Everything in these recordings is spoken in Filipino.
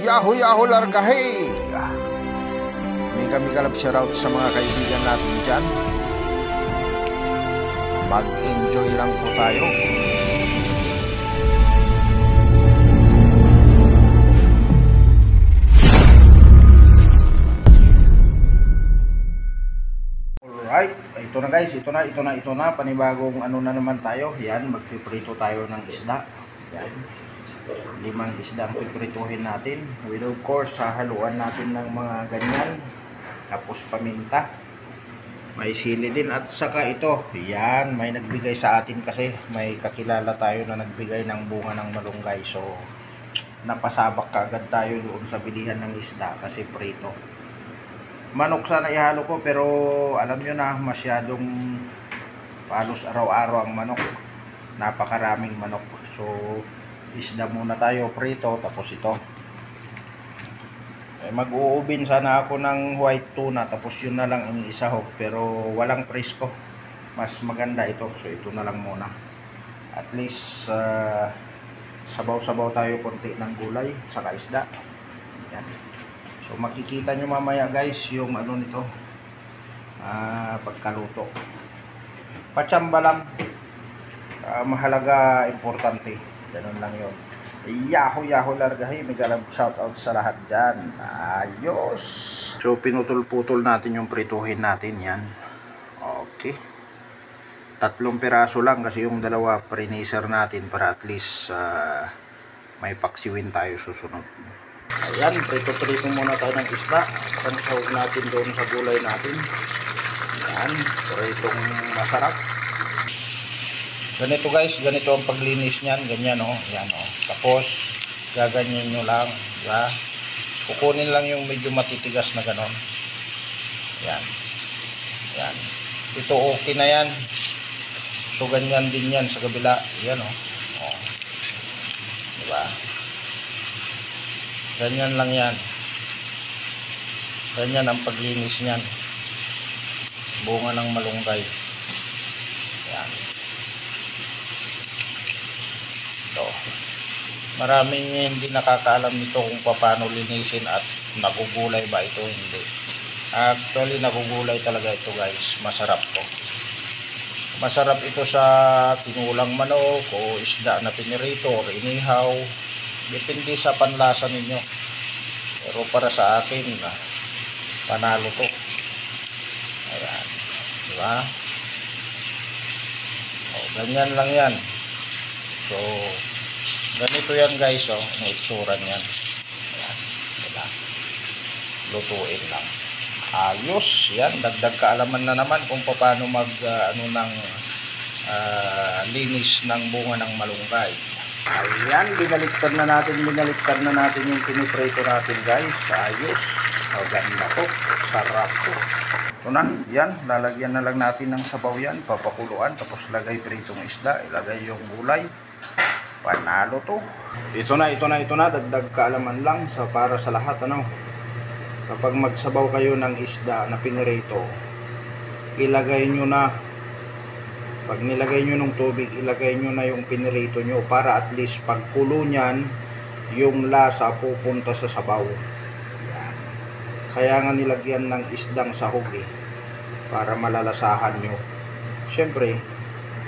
Yahoo Yahoo Largahe! Mega love shoutout sa mga kaibigan natin dyan. Mag-enjoy lang po tayo. Alright, ito na guys, ito na, panibagong ano na naman tayo. Yan, magpiprito tayo ng isda. Yan, 5 isda ang piprituhin natin. With of course, hahaluan natin ng mga ganyan. Tapos paminta. May sili din at saka ito. Yan, may nagbigay sa atin kasi may kakilala tayo na nagbigay ng bunga ng malunggay. So, napasabak kaagad tayo doon sa bilihan ng isda kasi prito. Manok sana ihalo ko pero alam nyo na masyadong palos araw-araw ang manok. Napakaraming manok. So, isda muna tayo prito tapos ito. Mag-uubin sana ako ng white tuna tapos yun na lang ang isahog pero walang presko. Mas maganda ito. So, ito na lang muna. At least sabaw-sabaw tayo konti ng gulay saka isda. Yan. So makikita nyo mamaya guys yung ano nito pagkaluto. Patsamba lang, mahalaga, importante, ganun lang yun. Yahoo Yahoo Largahe, mega love shoutout sa lahat dyan. Ayos. So pinutol-putol natin yung prituhin natin yan. Okay, 3 piraso lang kasi yung dalawa priniser natin para at least may paksiwin tayo susunod. Ayan, prito-prito muna tayo ng isda. Pansahog natin doon sa gulay natin. Ayan, pritong masarap. Ganito guys, ganito ang paglinis niyan. Ganyan o, ayan o. Tapos, gaganyan nyo lang. Diba? Kukunin lang yung medyo matitigas na ganon. Ayan. Ayan. Ito okay na yan. So, ganyan din yan sa kabila. Ayan o. Diba? Ganyan lang yan. Ganyan ang paglinis niyan. Bunga ng malunggay. Yan. So, maraming hindi nakakaalam nito kung paano linisin at nagugulay ba ito, hindi. Actually, nagugulay talaga ito guys. Masarap to. Masarap ito sa tinulang manok o isda na pinirito o inihaw. Depende sa panlasa ninyo. Pero para sa akin, panalo to. Ayan. Diba? O, ganyan lang yan. So, ganito yan guys. O, ang itsura niyan. Ayan. Diba? Lutuin lang. Ayos. Yan. Dagdag kaalaman na naman kung paano linis ng bunga ng malunggay. Ayan, binaliktad na natin yung piniprito natin guys. Ayos, maganda to, sarap to. Ito na, yan, lalagyan na lang natin ng sabaw yan, papakuluan, tapos lagay pritong isda, ilagay yung gulay. Panalo to. Ito na, dagdag kaalaman lang para sa lahat, ano. Kapag magsabaw kayo ng isda na pinirito, ilagay nyo na. Pag nilagay nyo ng tubig, ilagay nyo na yung pinirito nyo para at least pagkulo nyan, yung lasa pupunta sa sabaw. Yan. Kaya nga nilagyan ng isdang sahog para malalasahan nyo. Siyempre,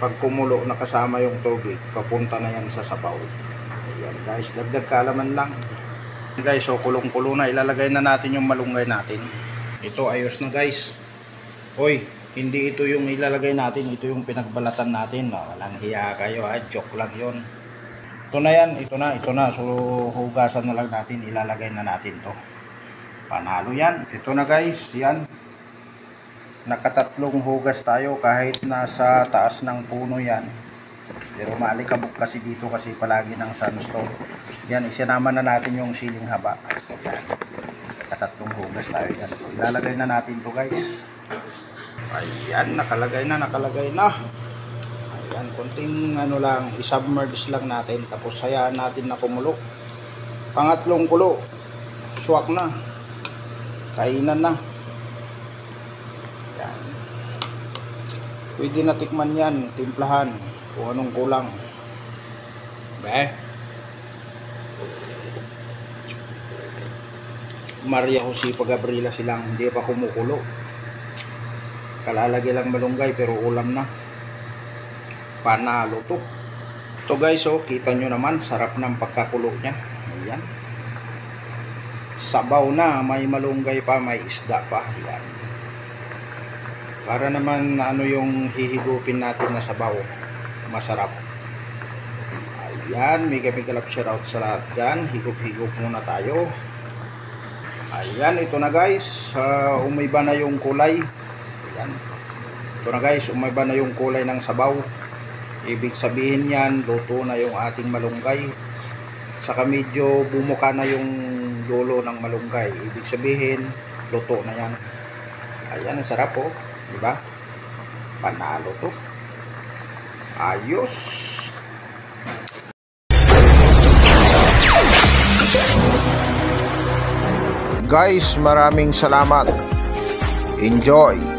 pag kumulo na kasama yung tubig, papunta na yan sa sabaw. Ayan guys, dagdag kaalaman lang. Guys, so kulong-kulo na, ilalagay na natin yung malunggay natin. Ito ayos na guys. Hoy, hindi ito yung ilalagay natin, ito yung pinagbalatan natin. No? Walang hiya kayo, joke lang yun. Ito na yan, ito na. So, hugasan na lang natin, ilalagay na natin to. Panalo yan. Ito na guys, yan. Nakatatlong hugas tayo kahit nasa taas ng puno yan. Pero maalikabok kasi dito kasi palagi ng sandstone. Yan, isinama na natin yung siling haba. Yan. Nakatatlong hugas tayo yan. So, ilalagay na natin to guys. Ayan, nakalagay na. Ayan, konting ano lang, isubmerge lang natin. Tapos hayaan natin na kumulo. Pangatlong kulo, swak na. Kainan na. Ayan. Pwede na tikman yan, timplahan, kung anong kulang. Maria Jose Gabriela silang hindi pa kumukulo. Kalalagay lang malunggay pero ulam na. Panalo to. Ito guys, oh, kita nyo naman, sarap ng pagkakulo niya. Ayan. Sabaw na, may malunggay pa, may isda pa. Ayan. Para naman ano yung hihigupin natin na sabaw. Masarap. Ayan, mega love shoutout sa lahat dyan. Higop-higop muna tayo. Ayan, ito na guys. Umiba na yung kulay. Ayan. Ito na guys, umiba na yung kulay ng sabaw. Ibig sabihin yan, luto na yung ating malunggay. Saka medyo bumuka na yung dulo ng malunggay. Ibig sabihin, luto na yan. Ayan, ang sarap oh. Diba? Panalo to. Ayos. Guys, maraming salamat. Enjoy.